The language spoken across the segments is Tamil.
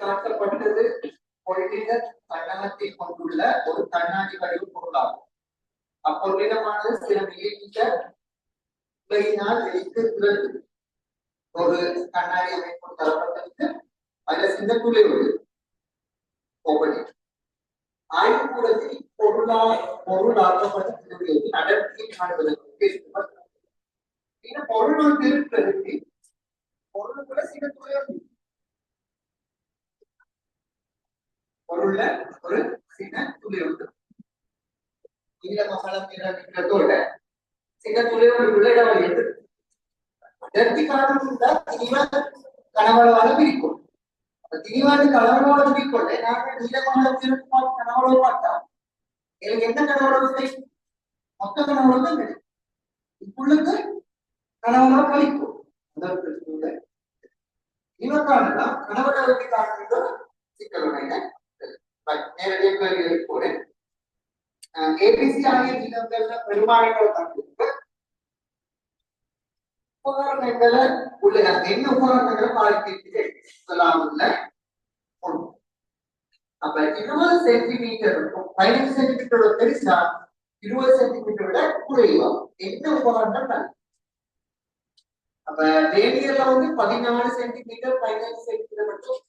காட்டப்பட்டது பொருளினர் தன்னகத்தை கொண்டுள்ள ஒரு கண்ணாடி வடிவ பொருளாகும். அப்பொருளிடமானது சில மில்லிமீட்டர் உலகினால் வெளிக்கிறது. ஒரு கண்ணாடி அமைப்பு தரப்பட்டிருக்கு. அதுல சின்ன துளை உள்ளது. ஆய்வுக்கூடத்தில் பொருளாக்கப்பட்ட அடர்த்தியை காணுவதற்கு பொருள் இருக்கிறதுக்கு பொருளுக்குள்ள சின்ன துளை பொருள்ல ஒரு சின்ன துளி உண்டு. நீல மசாலம் நிறத்தோட சின்ன துளியோடு உள்ள இடம் எது அடர்த்தி காரணம் கனவளவாக பிரிக்கும். திணிவாண்டு கனவளவோட பிரிக்கொள்ள நாங்கள் நீளமான கனவளவு பார்த்தா எனக்கு என்ன கனவளவு கிடைக்கும்? மொத்த கனவளவு தான் கிடைக்கும். இப்பொழுது கனவளவு கழிக்கும். இவக்கானதான் கனவளவுக்கு காரணம் சிக்கலுடைய நேரடிய கேள்விகளை கூட ஏபிசி ஆகிய நீளங்கள்ல பெரும்பாலான உபகரணங்களை உள்ள என்ன உபகரணங்களை பாதிக்க அப்ப 20 சென்டிமீட்டர் இருக்கும். 15 சென்டிமீட்டரோட பெருசா 20 சென்டிமீட்டர் விட குறைவா என்ன உபகரணம்? அப்ப ரேடியர்ல 14 சென்டிமீட்டர் 15 சென்டிமீட்டர் மட்டும்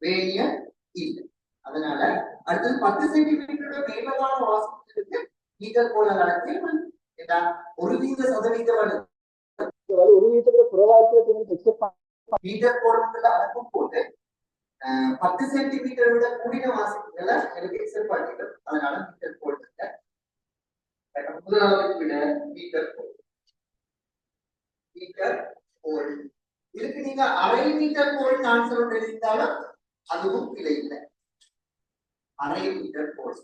ரேடியர் இல்லை. அதனால அடுத்தது 10 சென்டிமீட்டரோட மேலதான வாசகத்திற்கு மீட்டர் போல நடத்தி 1% மீட்டர் போடுறதுல அளக்கும் போது 10 சென்டிமீட்டர் விட கூடிய வாசகங்களை எக்ஸல் பண்ணிடும். அதனால மீட்டர் போடுறதுல முதலாவது விட மீட்டர் போல் இதுக்கு நீங்க அரை மீட்டர் போல் ஆன்சர் எழுதினாலும் அதுவும் இல்லை இல்லை. அரை மீட்டர் போல்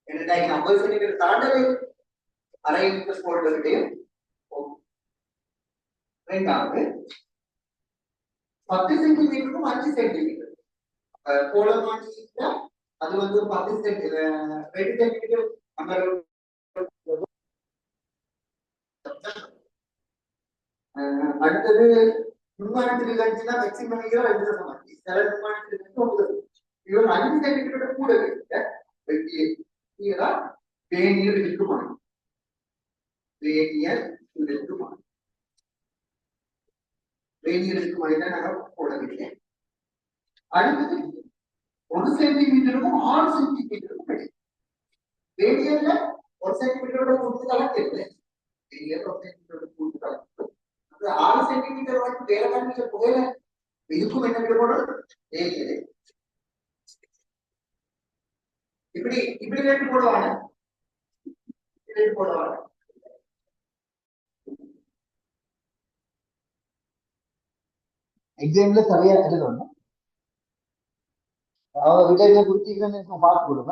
என்னடா 50 சென்டிமீட்டர் தாண்டவே அரை மீட்டர் போல்களுடைய ரெண்டாவது 10 சென்டிமீட்டருக்கும் 5 சென்டிமீட்டர் கோலமான அது 10 சென்டிமீட்டர் 2 சென்டிமீட்டர் அடுத்தது விமானத்தில் இருந்துச்சுன்னா மேக்சிமம் 2 சமாதி சில விமானத்தில் இருந்து 9 இவர் 5 சென்டிமீட்டர் கூட வேணியர் இருக்குமா வேணியர் இருக்குமா வேணியர் இருக்குமாதான் நாங்கள் போடவில்லை. அடுத்தது 1 சென்டிமீட்டருக்கும் 6 சென்டிமீட்டருக்கும் கிடைக்கும். வேணியர்ல 1 சென்டிமீட்டரோட கூட்டு கலக்கல வேணியர் 1 சென்டிமீட்டரோட கூட்டு கலக்கு 6 சென்டிமீட்டர் வரைக்கும் வேற மீட்டர் புகையில இதுக்கும் என்ன மீட்டர் போடுறது வேணியர் இப்படி ரேட்டு போடுவாங்க. எக்ஸாம்ல சரியா எழுதணும். விடையில குறிச்சிக்கிறேன்னு பார்த்து கொடுங்க.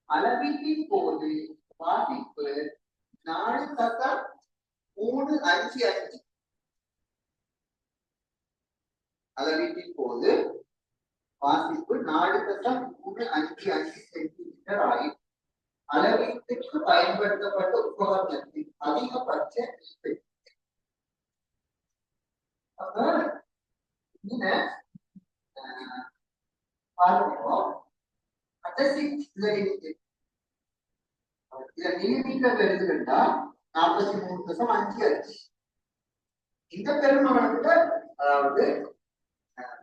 அளவீட்டின் போது வாசிப்பு 4.355 அளவீட்டின் போது வாசிப்பு 4.355 சென்டிமீட்டர் ஆகும். அளவீட்டுக்கு பயன்படுத்தப்பட்ட உபகரணத்தின் அதிகபட்ச மில்லிமீட்டர் எழுதுகிட்டா 43.55 இந்த பெருமானத்துல அதாவது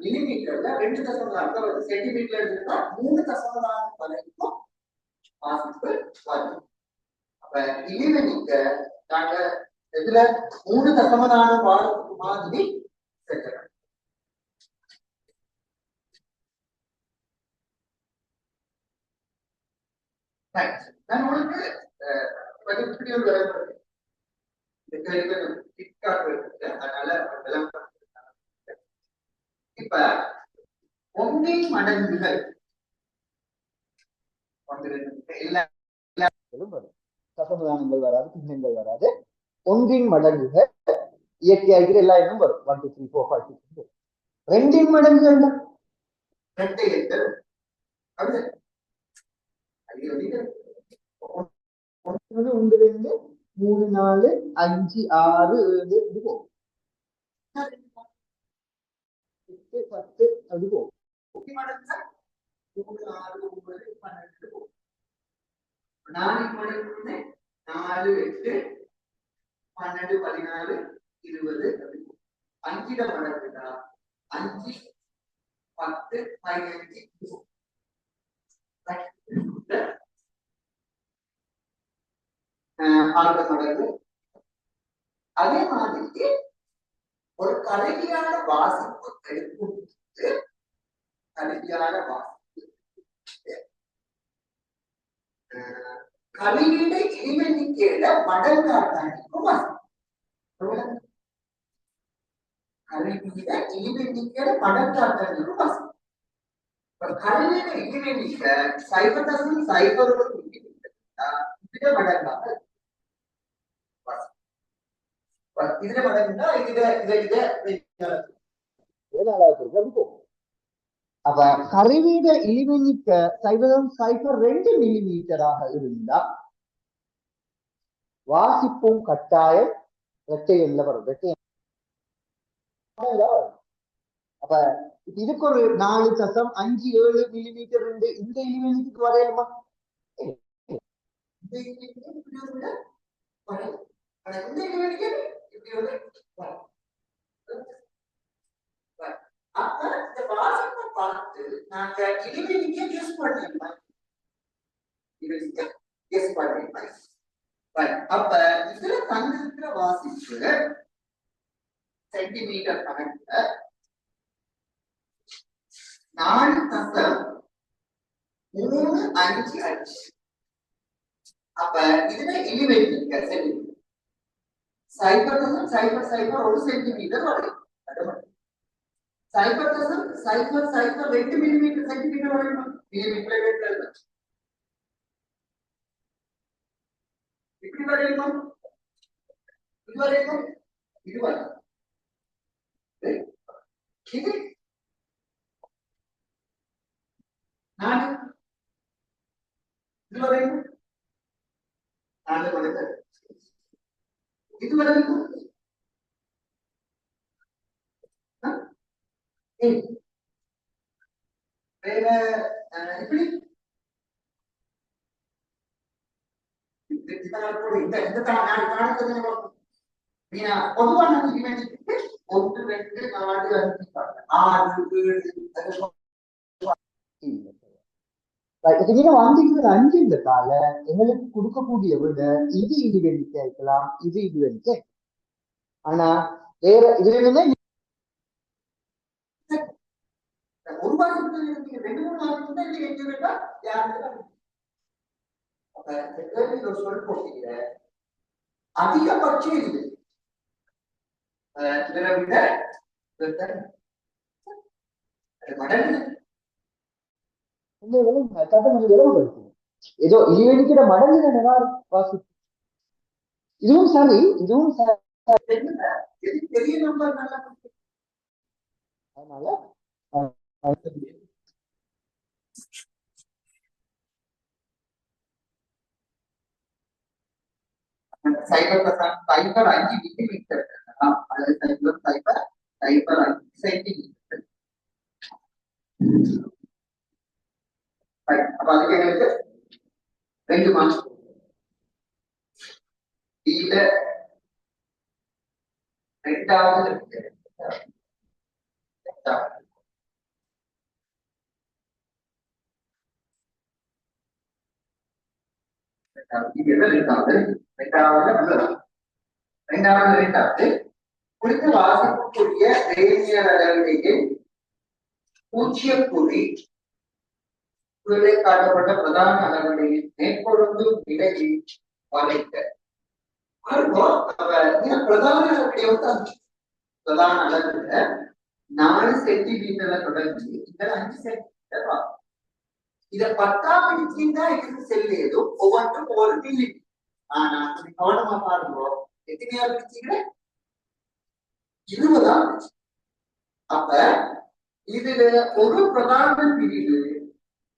மில்லிமீட்டர்ல 2.6 சென்டிமீட்டர் எடுத்துட்டா 3.6 வரைக்கும் வாசிப்பு வரும். அப்ப இழிவு நீங்க நாங்க இதுல 3.4 வாரத்துக்கு மாதிரி செஞ்சிடறோம். நான் உங்களுக்கு இப்படி ஒரு அதனால இப்ப 1 மடங்குகள் தசமதானங்கள் வராது, பின்னங்கள் வராது. ஒன்றின் மடங்குகள் இயற்கையாக எல்லா எண்ணும் வரும். 1 2 3 4 5 6 2 மடங்குகள் தான் ஒன்று 2 3 4 5 6 7 இப்படி போகும். 8 10 அப்படி போகும். 4 மடங்கு 4 8 12 14 20 5 மடங்குடா 5 10 15 6 மடங்கு. அதே மாதிரி ஒரு கலைஞரான வாசிப்பு எடுக்கும் கலைஞரான வாசிப்பு கலைஞீட இனிமெண்ணிக்கையில மடங்காட்டானிக்கும் வாசிப்பு கலைஞீட இனிமெண்ணிக்கையில மடங்காட்டானிக்கும் வாசிப்பு கலைஞீட இனிமெண்ணிக்க 0.01 இதுல மடங்காக இதுல மடங்குன்னா அப்ப கருவீட இழிவெண்ணிக்க 0.02 மில்லிமீட்டராக இருந்தா வாசிப்பும் கட்டாயம் இரட்டை எண்ல வரும். அப்ப இதுக்கு ஒரு 4.57 மில்லிமீட்டர் இருந்து இந்த இழிவெண்ணிக்கு வரையலுமா? அப்ப இந்த வாசிப்பை பார்த்து நாங்க இடைவெளிக்க யூஸ் பண்ணிருப்போம். அப்ப இதுல தந்திருக்கிற வாசிப்பு சென்டிமீட்டர் கணக்குல 4.35. அப்ப இதுல இடைவெளிக்க சென்டிமீட்டர் 0.0001 சென்டிமீட்டர் வரும். 0.002 மில்லிமீட்டர் சென்டிமீட்டர் வரைக்கும் மில்லிமீட்டர் இப்படி வரைக்கும் இது வரைக்கும் இது வரைக்கும் இது 4 இது வரைக்கும் 4 மடங்கு இது வரைக்கும் வேற எப்படி பொதுவான 1 2 4 5 6 வந்துட்டு 5 இந்த கால எங்களுக்கு கொடுக்கக்கூடிய விட இது இடிவெண்ணிக்கை இருக்கலாம், இது இடிவெண்ணிக்கை. ஆனா வேற இதுல என்னன்னா அதிகபட்சம் இது இதை விட மடங்கு ஏதோ இழிவெண்ணிக்கிற மடங்கு வாசி. இதுவும் சரி, இதுவும் பெரிய நம்பர் நல்லா. அதனால சைபர் 5 மில்லிமீட்டர் அல்லது 0.05 சென்டிமீட்டர். அப்ப அதுக்கு எங்களுக்கு 2 மார்க்ஸ். இதுல ரெண்டாவது குறித்த வாசிப்புக்குரிய ரேடியல் அளவீடுகளில் 0.0 காட்டப்பட்ட பிரதான அளவீடுகளில் மேற்கொள்ளும் நிலையை வரைக்க. பிரதான அளவீடு பிரதான அளவுல 4 சென்டிமீட்டர்ல தொடங்கி இந்த 5 சென்டிமீட்டர் இத 10ஆம் இன்ச்சின் தான் இதுக்கு செல்லேதும் ஒவ்வொன்றும் 1 மில்லி. ஆனா கவனமா பாருங்க, எத்தனையா பிரிச்சீங்க? 20 பிரிச்சு. அப்ப இதுல ஒரு பிரதான பிரிவு,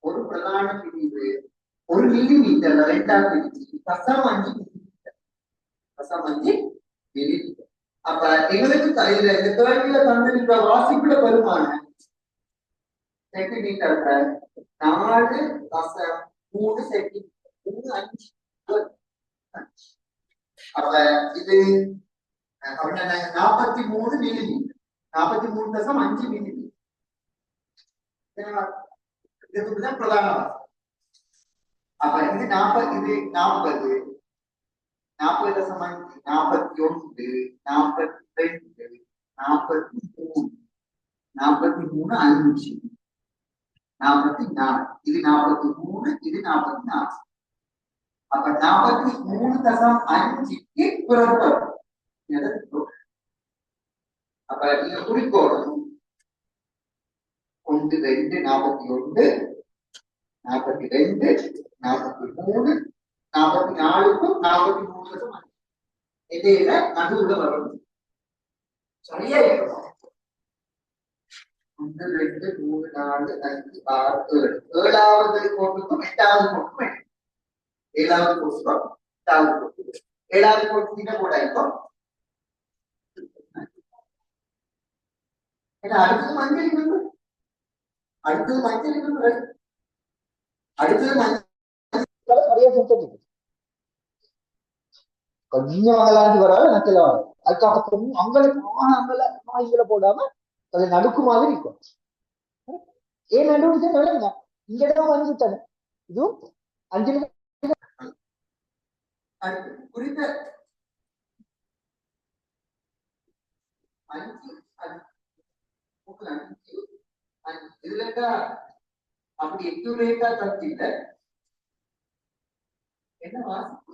ஒரு பிரதான பிரிவு 1 மில்லிமீட்டர் 2 பிரிச்சு தசம் 5 மில்லிமீட்டர், தசம் 5 மில்லிமீட்டர். அப்ப எங்களுக்கு இதுல இந்த கேள்வியில தந்திருக்கிற வாசிப்புல பெருமானம் சென்டிமீட்டர்ல 4.3 சென்டிமீட்டர், 3.5. அப்ப இது 43 மில்லிமீட்டர், 43.5 மில்லிமீட்டர். இதுதான் பிரதான வாசி. அப்ப இது 40, இது 40, 40.5, 41, 42, 43, 43, 5, 44, இது 43, இது 44. அப்ப 43.5க்கு புறப்படும். அப்ப நீங்க குறிக்கோளும் 1, 2, 41, 42, 43, 44க்கும் 43.5 இடையில நடுவுல வரும். சரியா இருக்கும். 1, 2, 3, 4, 5, 6, 7. 7வது கோட்டுக்கும் 8வது கோட்டுக்கும் 7வது கோட்டுக்கும் 8வது கோட்டுக்கும் 7வது கோட்டுக்கிட்ட கூட இருக்கும். அடுத்தது மஞ்சள் இருக்கு, அடுத்தது மஞ்சள் இருக்கு, அடுத்தது மஞ்சள் சரியா செஞ்சது கொஞ்சம் அங்கலாந்து வராது நக்கல வராது. அதுக்கப்புறம் அங்களுக்கு அங்கல இதுல போடாம அது நடுக்கு மாதிரி இருக்கும். ஏன் நடுவுச்சு நடுங்க இந்த இடம் வந்துட்டானே இதுவும் 5 குறித்த 5 இதுல அப்படி எக்யூரேட்டா தப்பில்ல. என்ன வாசிப்பு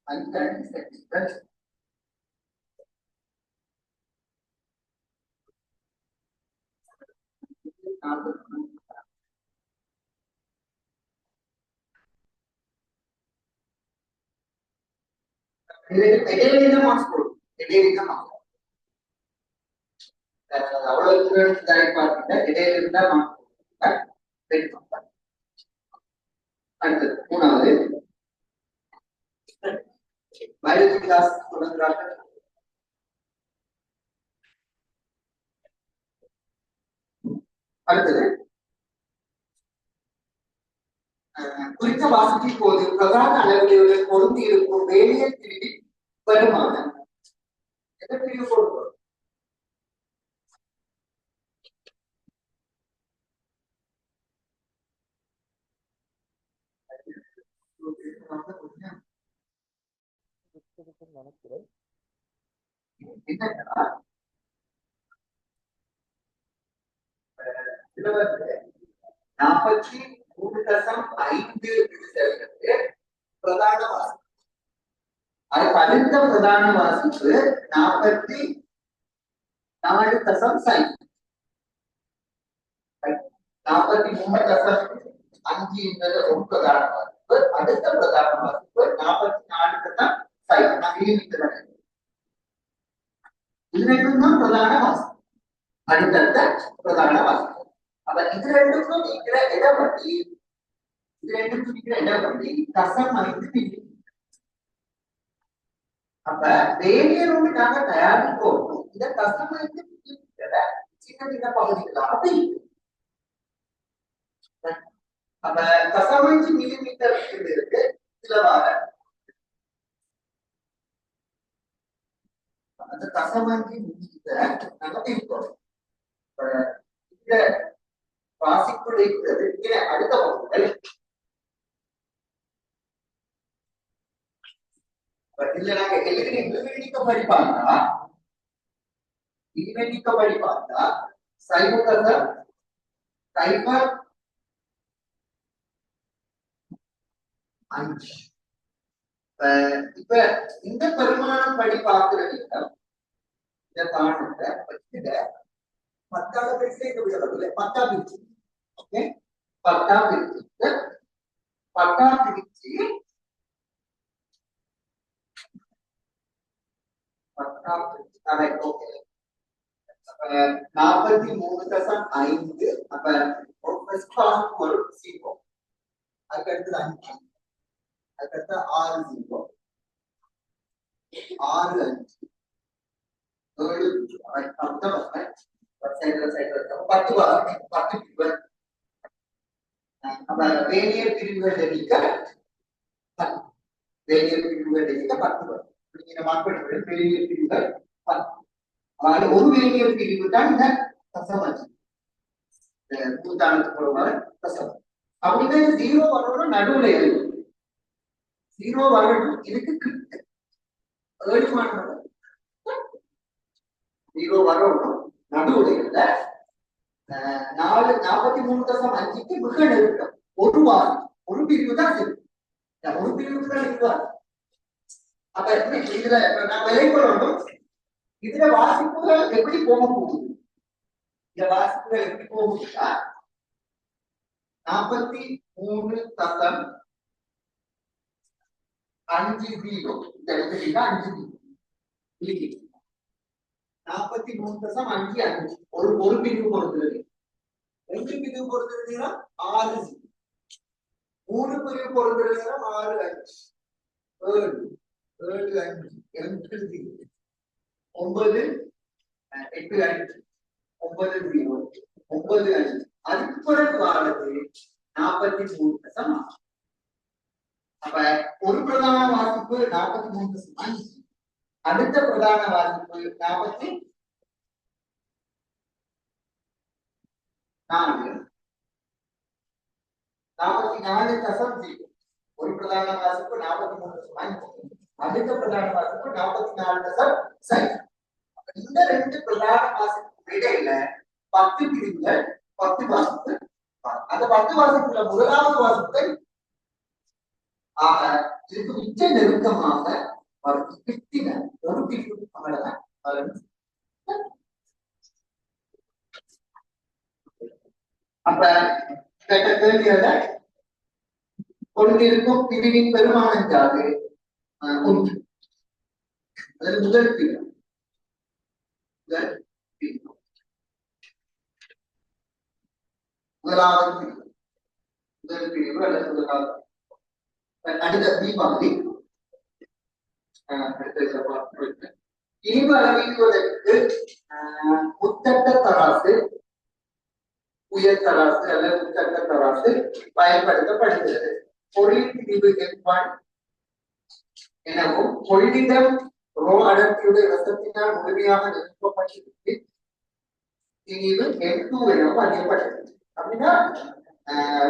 5 சென்டிமீட்டர். இடையில மார்க்ஸ் போடும், இடையில மார்க்ஸ் அவ்வளவு தூரம் பார்த்தீங்கன்னா இடையில இருந்தா மார்க்ஸ். அடுத்தது 3வது பயாலஜி கிளாஸ் தொடங்குறாங்க. அடுத்தது குறித்த வாசிப்பின் போது பிரதான அளவுகளுடன் பொருந்தி இருக்கும் வேதியியல் பிரிவின் பெருமானம் எந்த பிரிவு பொருந்தும்? நினைக்கிறேன். என்னன்னா 43.5 பிரதான வாசிப்பு. அதுக்கு அடுத்த பிரதான வாசிப்பு 44.5, 43.5 என்பது ஒரு பிரதான வாசிப்பு. அடுத்த பிரதான வாசிப்பு 44.5 மில்லிமீட்டர். இது ரெண்டும் தான் பிரதான வாசிப்பு, அடுத்தடுத்த பிரதான வாசிப்பு. அப்ப இது ரெண்டுக்கும் நீக்கிற இடப்படி, இது ரெண்டுக்கும் நீக்கிற இடப்படி தசம் 5 மில்லிமீட்டர். அப்ப வேதியியலோடு நாங்க தயாரிப்போம் இந்த தசம் 5 மில்லிமீட்டரை சின்ன சின்ன பகுதிகளாக பிரிக்கும். அப்ப தசம் 5 மில்லிமீட்டர் இருக்கு சிலவாக அந்த தசம் 5 மில்லிமீட்டரை நாங்க பிரிப்போம். இந்த வாசிப்புள்ள இருக்கிறது அடுத்த வகுப்புகள். இதுல நாங்க எளிமைப்படி பார்த்தா சைபர் சைபர் 5 இப்ப இந்த பெருமானம் படி பார்க்கிறது இந்த காரணத்தை பத்தாக பிரிச்சு விடப்படல பத்தா பிரிச்சு ஓகே பத்தா பிரிச்சு பத்தா பிரிச்சு பத்தா பிரிச்சு அதை ஓகே 43.5 அப்ப ஃபர்ஸ்ட் கிளாஸ் ஒரு 0 அதுக்கு அடுத்து 5 அதுக்கு அடுத்து 6 0 6 5 அப்ப வேதியியல் பிரிவுகள் எண்ணிக்கை 10 வேதியியல் பிரிவுகள் எண்ணிக்கை 10 நீங்க மார்க் வேதியியல் பிரிவுகள் 10 அதனால ஒரு வேதியியல் பிரிவு தான் இந்த தசமம் கூட்டாளத்துக்கு தசமம் அப்படின்னா 0 வரணும் நடுவுல எழுதும் 0 வரணும் இதுக்கு கிட்ட ஏழு மாற்றம் 0 வரணும் நடுவுல 43.5க்கு மிக நெருக்கம் ஒரு வாரம் ஒரு பிரிவு தான் சரி ஒரு பிரிவுக்கு தான் இருக்குவார் அப்ப இதுல நான் விலை கொள்ளணும் இதுல வாசிப்புகள் எப்படி போக போகுது இந்த வாசிப்புகள் எப்படி போகுதுன்னா 43.50 இந்த இடத்துல 5 43.55 ஒரு பிரிவு பொறுத்தது 2 பிரிவு பொறுத்தது 6 3 பிரிவு பொறுத்தது 6 5 7 7 5 8 9 8 5 9 0 9 5 அதுக்கு பிறகு வாழது 43.5 அப்ப ஒரு பிரதான வாசிப்பு 43.5 அடுத்த பிரதான வாசிப்பு 44 ஒரு பிரதான வாசிப்பு 43.5 அடுத்த பிரதான வாசிப்பு 44 இந்த ரெண்டு பிரதான வாசிப்பு இடையில 10 பிரிவுகள் 10 வாசிப்பு அந்த 10 வாசிப்புல முதலாவது வாசிப்பை இதுக்கு மிச்ச நெருக்கமாக கிட்டின ஒரு பிரிவு அவ்வளவுதான் அப்ப கேட்ட கேள்வியோட கொண்டிருக்கும் பிரிவின் பெருமானம் ஜாது 1 அது முதல் பிரிவு முதலாவது பிரிவு முதல் பிரிவு அல்லது முதலாவது அடுத்த தீபாவளி இனிவு அளவீடுவதற்கு முத்தட்ட தராசு உயர் தராசு அல்லது முத்தட்ட தராசு பயன்படுத்தப்படுகிறது பொருள் பிரிவு F1 எனவும் கொள்ளிடம் ரோ அடர்த்தியுடைய ரசத்தினால் முழுமையாக நிரப்பப்பட்டிருக்கு திணிவு F2 எனவும் அறியப்பட்டது அப்படின்னா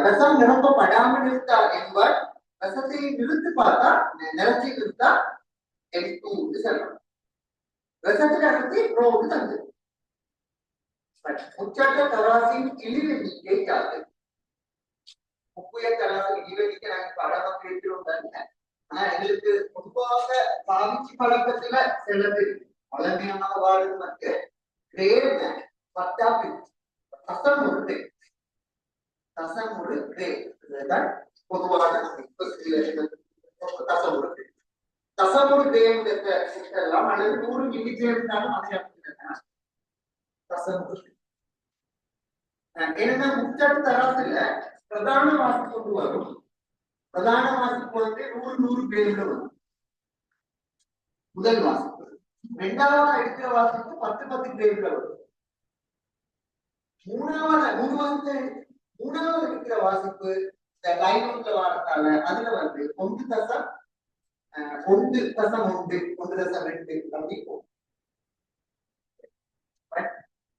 ரசம் நிரப்பப்படாமல் இருந்தால் என்பார் ரசத்தை நிறுத்து பார்த்தா நிலத்தை நிறுத்தா F2 சொல்லலாம் ரசத்துக்கு அடுத்து ரோடு தந்து முச்சட்ட தராசின் இழிவு எண்ணிக்கை யாது முப்புய தராசின் இழிவு எண்ணிக்கை நாங்கள் படமாக இருக்கிறோம் தானே ஆனா எங்களுக்கு பொதுவாக பாவிச்சு பழக்கத்துல செல்லது பழமையாக வாழ்ந்து வந்து கிரேட் 10 தசம் ஒரு கிரேட் பொதுவாக தசமுறு கிரேம் எல்லாம் அல்லது 100 மில்லி கிரேம் இருந்தாலும் என்னன்னா முச்சட்ட தராசுல பிரதான வாசிப்பு கொண்டு வரும் பிரதான வாசிப்பு வந்து 100 கிரேம்ல வரும் முதல் வாசிப்பு இரண்டாவது எடுக்கிற வாசிப்பு 10 கிரேம்ல வரும் மூணாவது இருக்கிற வாசிப்பு இந்த லைனோட்ல வாரத்தால அதுல வந்து 1.1 அப்படி போகும்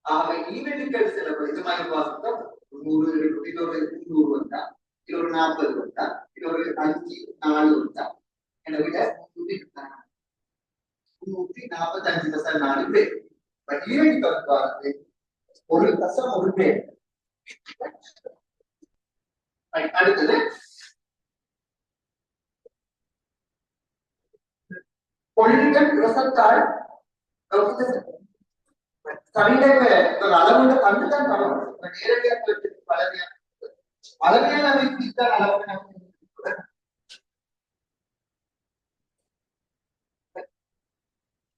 ஆகவே ஈவென்ட்கள் செலவு இது மாதிரி வாசித்தா 100 இது ஒரு 100 வந்தா இது ஒரு 40 வந்தா இது ஒரு 5 4 வந்தா என்னை விட 345 பேர் பட் ஈவென்ட் வந்து ஒரு தசம் ஒரு பேர் அடுத்தது கொள்ளிடம் ரசத்தால் கவிதை அளவுல கண்டுதான் பரவாயில்ல நேரடியாக பழமையான பழமையான வைத்தான் அளவு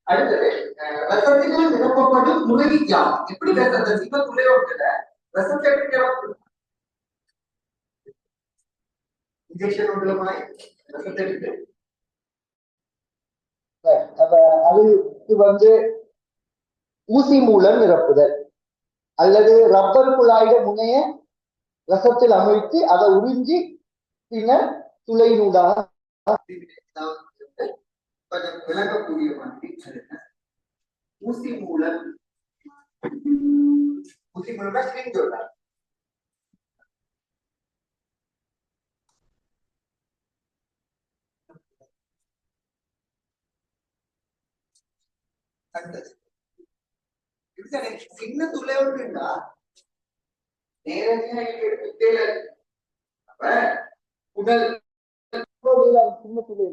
அடுத்தது ரசத்தினால் நிரப்பப்படும் முறை யாம் எப்படி ரசத்தை சிவத்துள்ளே ஒன்றுல ரசத்தை எப்படி நிரப்பப்படும் இன்ஜெக்ஷன் ஒன்றுலமாய் ரசத்தை விட்டு அதுக்கு வந்து ஊசி மூலம் நிரப்புதல் அல்லது ரப்பர் குழாயிட முனைய ரசத்தில் அமைத்து அதை உறிஞ்சி பின்னர் துளை நூடாக கொஞ்சம் விளக்கக்கூடிய மாதிரி ஊசி மூலம் ஸ்கிரீன் சொல்றாங்க சின்ன துளை ஒன்றுண்டா நேரடியாக எடுத்துட்டே அப்ப உடல் சின்ன துளை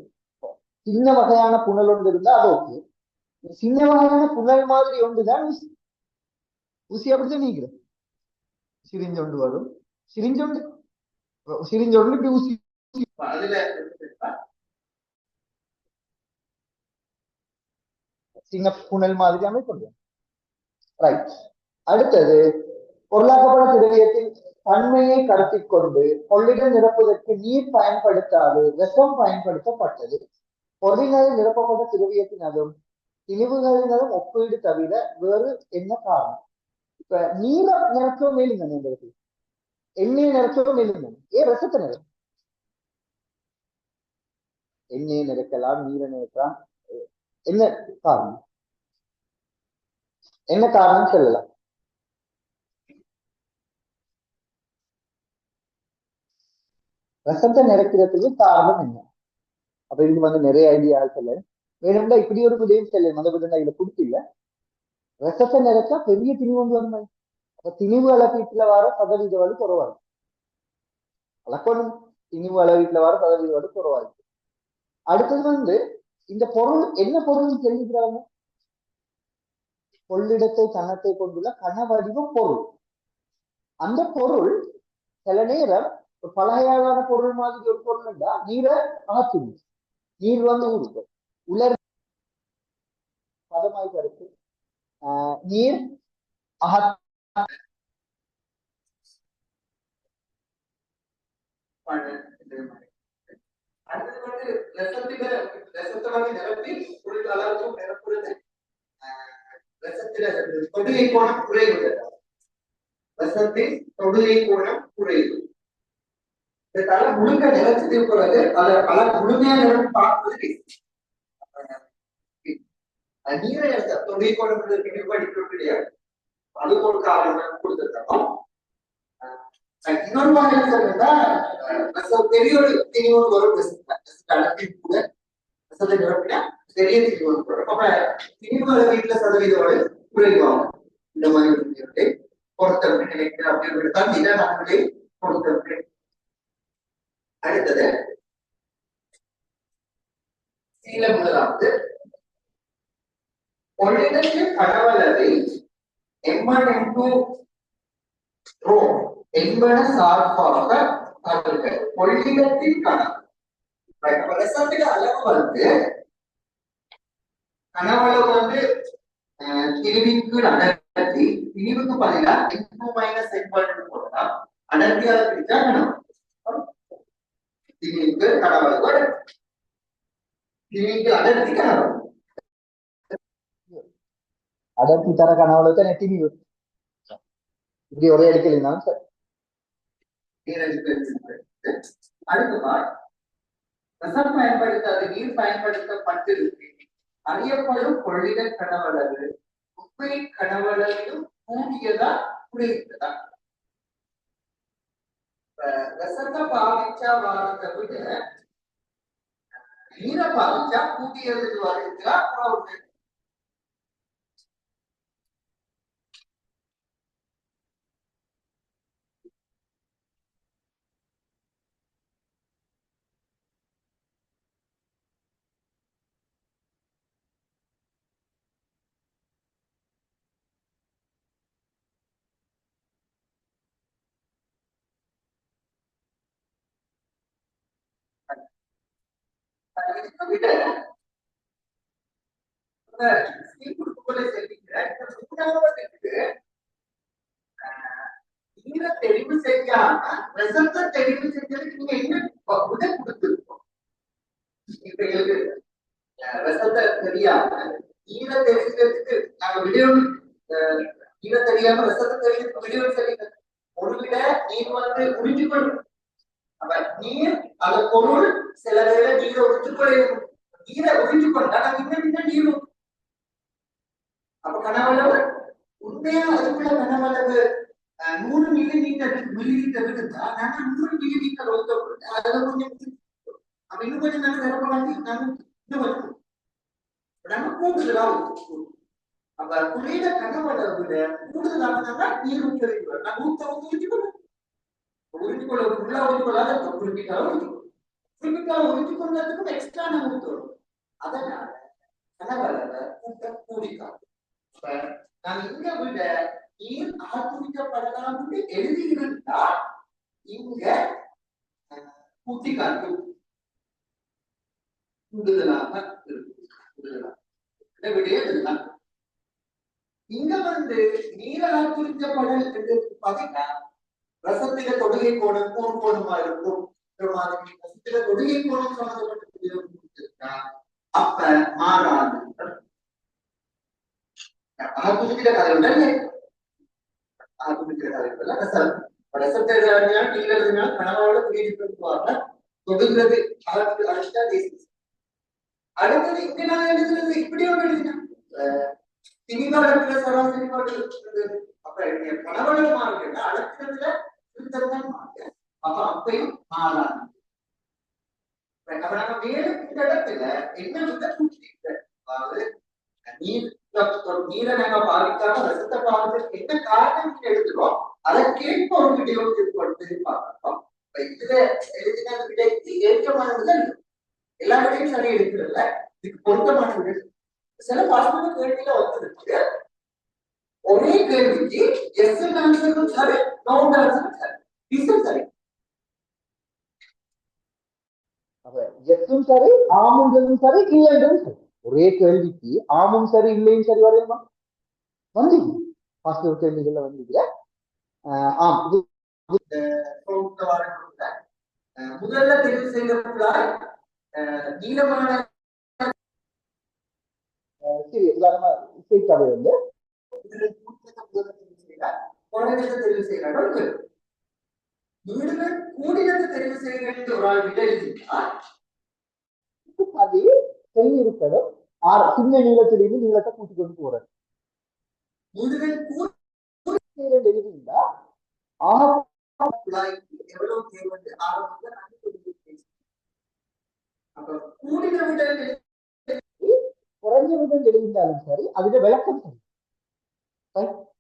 சின்ன வகையான புனல் ஒன்று இருந்தா அது ஓகே சின்ன வகையான புனல் மாதிரி ஒன்றுதான் ஊசி ஊசி அப்படித்தான் நீக்கிறேன் சிரிஞ்சொண்டு வரும் சிரிஞ்சொண்டு இப்படி ஊசி அதுல சின்ன புனல் மாதிரி அமைக்கொள்ளும் ரைட் அடுத்தது பொருளாக்கப்பட திரவியத்தின் தன்மையை கருத்தில் கொண்டு கொள்ளிடம் நிரப்புவதற்கு நீர் பயன்படுத்தாது விஷம் பயன்படுத்தப்பட்டது பொருளினால் நிரப்பப்பட்ட திரவியத்தினதும் திணிவுகளினதும் ஒப்பீடு தவிர வேறு என்ன காரணம் இப்ப நீரை நிரப்பவும் மேலுங்க எங்களுக்கு எண்ணெயை நிரப்பவும் மேலுங்க ஏன் விஷத்தை நிரப்பும் எண்ணெயை நிரக்கலாம் நீரை நிரக்கலாம் என்ன காரணம் என்ன காரணம் சொல்லலாம் ரசத்தை நிரக்கிறதுக்கு காரணம் என்ன அப்ப இதுக்கு வந்து நிறைய ஐடியா சொல்ல வேணும்னா இப்படி ஒரு விடயம் சொல்ல அந்த விட இதுல கொடுத்தில்ல ரசத்தை நிரச்சா பெரிய திணிவு வந்து வருமா அப்ப திணிவு அளவீட்டுல வர சதவீத வலு குறவாது அளக்கணும் திணிவு அளவீட்டுல வர சதவீத வலு குறவாது அடுத்தது வந்து இந்த பொருள் என்ன பொருள் தெரிஞ்சுக்கிறாங்க கொள்ளிடத்தை கன்னத்தை கொண்டுள்ள கனவடிவ பொருள் அந்த பொருள் சில நேரம் ஒரு பலகையான பொருள் மாதிரி ஒரு பொருள் இருந்தா நீரை அகற்றும் நீர் வந்து ஊருக்கு உலர் பதமாய் கருத்து நீர் அடுத்தது வந்து ரசத்தை வந்து நிரப்பி பொருள் அளவுக்கும் நிரப்புறது ரசத்துல தொடுகை கோணம் குறைவு ரசத்தின் தொடுகை கோணம் குறைவு இந்த தலை முழுக்க நிறச்சது பிறகு அதை பல முழுமையா நிறம் பார்ப்பது நீரை தொடுகை கோணம் படிக்க கிடையாது அது ஒரு காரணம் கொடுத்துருக்கோம் இன்னொரு வகையில் சொல்றதா பெரிய ஒரு திணிவு வரும் அளவின் கூட ரசத்தை நிரப்பினா பெரிய திணிவு வரும் அப்ப திணிவு வீட்டுல சதவீதோடு குறைவாகும் இந்த மாதிரி பொருத்தம் நினைக்கிறேன் அப்படின்னு இதை நம்மளே பொருத்தம் அடுத்தது சீல முதலாவது கொள்ளிடத்தில் கடவளவை M1 M2 ரோ என்பன சார்பாக கொள்ளிடத்தின் கணக்கு ரசத்துக்கு அளவு வந்து கனவளவு வந்து திணிவுக்கு அடர்த்தி திணிவுக்கு பதிலா M2 மைனஸ் M1 போடலாம் அடர்த்தியால பிரிச்சா கனவு திணிவுக்கு கனவளவு திணிவுக்கு அடர்த்தி கனவு அடர்த்தி தர கனவளவு தான் திணிவு இப்படி ஒரே அடிக்கலாம் சார் அடுத்ததான் ரசம் பயன்படுத்தாது நீர் பயன்படுத்தப்பட்டிருக்கு அறியப்படும் கொள்ளிட கனவளவு உண்மை கனவளவிலும் கூடியதா குறைந்ததா ரசத்தை பாவிச்சா வாரத்தை விட நீரை பாவிச்சா கூடியது வருகிறா குறவு இதுக்கு விட ஸ்கீம் கொடுக்கக்கூடிய செல்விங்கிற மூணாவதுக்கு நீங்க தெரிவு செய்யாம ரிசல்ட்ட தெரிவு செஞ்சதுக்கு நீங்க என்ன விட கொடுத்துருக்கோம். இப்ப எங்களுக்கு ரிசல்ட்ட தெரியாம நீங்க தெரிஞ்சதுக்கு நாங்க வீடியோ நீங்க தெரியாம ரிசல்ட்ட தெரிஞ்சதுக்கு வீடியோ சொல்லிங்க ஒரு விட நீங்க வந்து உறிஞ்சிக்கொள்ளும். அப்ப நீர் அந்த பொருள் சில வேளை நீரை உறிஞ்சிக்கொள்ளும். நீரை உறிஞ்சிக்கொண்டா நாங்க இன்னும் நீரும் அப்ப கனவளவு உண்மையா அதுக்குள்ள கனவளவு 100 மில்லிலிட்டர் இருந்தா நாங்க 100 மில்லிலிட்டர் ஒதுக்க அதுல கொஞ்சம் அப்ப இன்னும் கொஞ்சம் நாங்க நிரப்பலாங்க நாங்க இன்னும் கொஞ்சம் நாங்க கூடுதலா அப்ப குளிர கனவளவு விட கூடுதலாக நீர் ஊற்ற வேண்டும். நாங்க ஊற்றிக்கொள்ளும் உறிஞ்சிக்கொள்ள ஃபுல்லா உறிஞ்சிக்கொள்ளாத குறிப்பிட்டாலும் குறிப்பிட்டாலும் உறிஞ்சிக்கொள்றதுக்கும் எக்ஸ்ட்ரா நாங்க ஊற்றுறோம். அதனால கனவளவை கூட்ட கூடிக்காது. நான் இங்க விட நீர் ஆக்குவிக்கப்படலாம் எழுதியிருந்தா இங்க கூட்டி காட்டும் கூடுதலாக விடையதுதான். இங்க வந்து நீர் ஆக்குவிக்கப்படல் என்று பாத்தீங்கன்னா ரசத்தில தொடுகை கோணம் கூர் கோணமா இருக்கும். ரசத்தில தொடுகை கோணம் சம்பந்தப்பட்ட அப்ப மாறாது. ஆகுதிக்கிற கதையுடன் ஆகுதிக்கிற கதைகள் ரசம் ரசத்தை நீங்க எழுதினால் கனவோட புரிஞ்சுக்குவாங்க தொடுகிறது அதற்கு அடுத்த தேசியம். அடுத்தது இங்க நான் எழுதுறது இப்படியே எழுதினேன் திணிகாலத்துல சராசரி பாட்டு. அப்ப கனவளம் மாறுங்க அழைக்கிறதுல திருத்தத்தான் மாறுங்க. அப்ப அப்பையும் மாறாது. நம்ம மேலும் இந்த இடத்துல என்ன விட கூட்டிட்டு அதாவது நீரை நாங்க பாதிக்காம ரசத்தை பாதிக்கிறதுக்கு என்ன காரணம் எழுதுறோம் அதற்கேற்ப ஒரு விடையோ கொடுத்து பார்க்கிறோம். இதுல எழுதின விடைக்கு ஏற்றமானதுதான் எல்லா விடையும் சரி எடுக்கிறதுல இதுக்கு பொருத்தமான விடை. சில பாஸ்மதி கேள்வியில வந்திருக்கு ஒரே கேள்விக்கு எஸ் ஆன்சரும் சரி நோ ஆன்சரும் சரி ரீசன் சரி. எஸ்ஸும் சரி ஆமும் சரி இல்லைன்றும் சரி. ஒரே கேள்விக்கு ஆமும் சரி இல்லையும் சரி வரையுமா வந்து பாசிட்டிவ் கேள்விகள்ல வந்து முதல்ல தெரிவு செய்யப்பட்டால் நீளமான இசைக்கதை வந்து தெரிவு செய்யறாங்க. கூடினத்தை தெரிவு செய்ய ஒரு ஆள் விட அது சொல்லி இருக்கணும். சின்ன நீளத்திலிருந்து நீளத்தை கூட்டி கொண்டு போறது எழுதிங்களா எவ்வளவு தேவை குறைஞ்ச விதம் எழுதினாலும் சரி அதுல விளக்கம் சரி.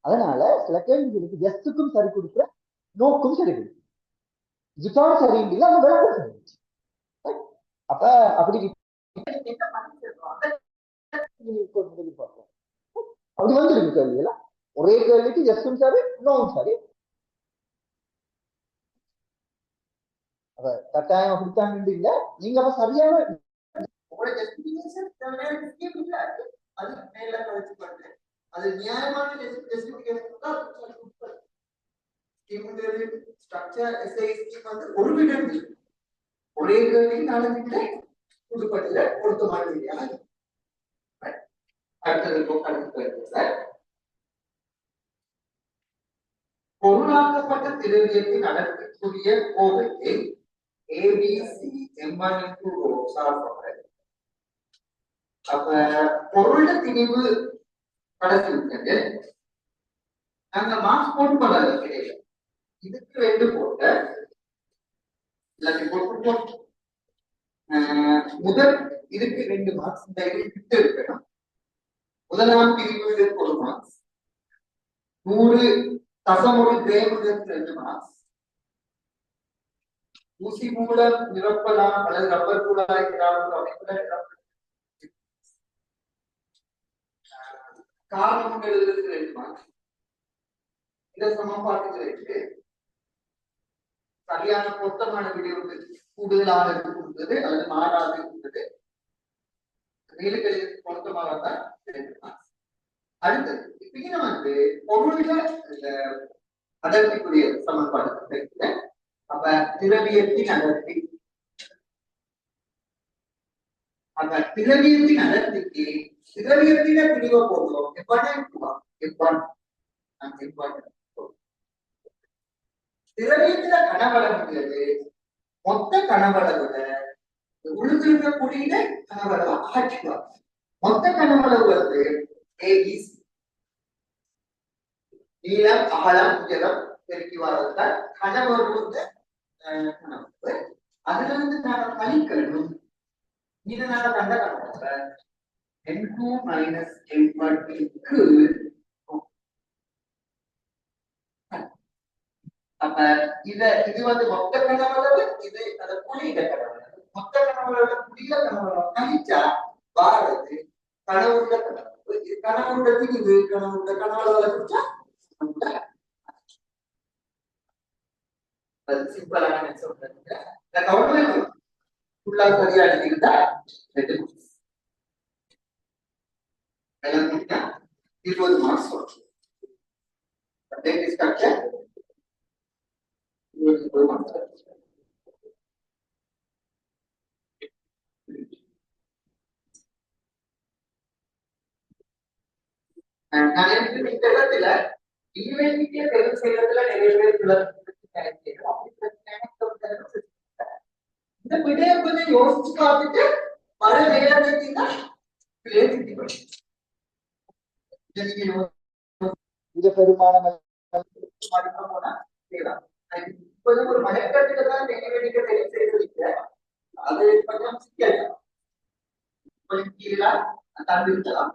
அதனால சில கேள்விகளுக்கு எஸ்ஸுக்கும் சரி கொடுக்குற நோக்கும் சரி கொடுக்கும். இதுதான் சரியில்லை அந்த விளக்கம் சரி. அப்ப அப்படி அப்படி வந்துருக்கு கேள்விகள ஒரே கேள்விக்கு எஸ்ஸும் சரி நோவும் சரி. அப்ப கட்டாயம் அப்படித்தான் இல்ல நீங்க அப்ப சரியான அது நியாயமான ஒரு விடம் ஒரே கேள்வி நாலு புதுப்பட்டில பொருத்தமான விடையாக பொருளாக்கப்பட்ட திரவியத்தின் அடர்த்திக்குரிய கோவையை ABC MN into row solve பண்றது. அப்ப பொருள திணிவு கடைசி விட்டது நாங்க மார்க்ஸ் போட்டு பண்ணாத கிடையாது. இதுக்கு 2 போட்ட போட்டு முதல் இதுக்கு 2 மார்க்ஸ் இந்த விட்டு இருக்கணும். முதலாம் பிரிவு 1 மார்க்ஸ் 100 தசமுறு கிரேமுக்கு 2 மார்க்ஸ் ஊசி மூலம் நிரப்பலாம் அல்லது ரப்பர் குழாய் காரணம் எழுதுறதுக்கு 2 மார்க்ஸ். இந்த சமன்பாட்டுகளுக்கு சரியான பொருத்தமான விடை கூடுதலாக இருக்கும் இருந்தது அல்லது மாறாது இருந்தது நீலக்கழிவு பொருத்தமாக தான் அடுத்தது இப்ப வந்து பொருள்ல இந்த அடர்த்திக்குரிய சமன்பாடு கிடைக்கல அப்ப திரவியத்தின் அடர்த்தி அப்ப திரவியத்தின் அடர்த்திக்கு திரவியத்தின பிரிவை போதும் திரவியத்தில கனவளவுங்கிறது மொத்த கனவளவுல உழுந்திருக்கக்கூடிய கனவளவை அகற்றுவார் மொத்த கனவளவு வந்து ஏபிசி நீளம் அகலம் உயரம் பெருக்கி வர்றதுதான் கனவளவு வந்து கனவு அதுல இருந்து நான் கழிக்கணும் இதனால கண்ட கனவளவை n2 மைனஸ் n1க்கு அப்ப இது வந்து மொத்த கனவளவு இது அந்த புள்ளியிட கனவளவு மொத்த கனவளவு புள்ளியிட கனவளவு கழிச்சா வாரது கனவுள்ள கனவு இது கனவுண்டத்துக்கு இது கனவுண்ட கனவளவு கழிச்சா அது சிம்பிளான சொல்றேன் கவர்மெண்ட் ஃபுல்லா சரியா எடுத்துக்கிட்டா இது ஒரு மார்க்ஸ் வரும் ஸ்ட்ரக்சர் இந்த இடத்துல ஈவென்டிட்டியை தெரிவு செய்யறதுல நிறைய பேர் இந்த விடையை கொஞ்சம் யோசிச்சு பார்த்துட்டு மழை வேலைன்னா இது பெருமானம் ஒரு மலைக்கட்டுல தான் ஈவென்டிட்டியை தெரிவு செய்யறது அது கொஞ்சம் சிக்கலாம் கீழே தந்திருக்கலாம்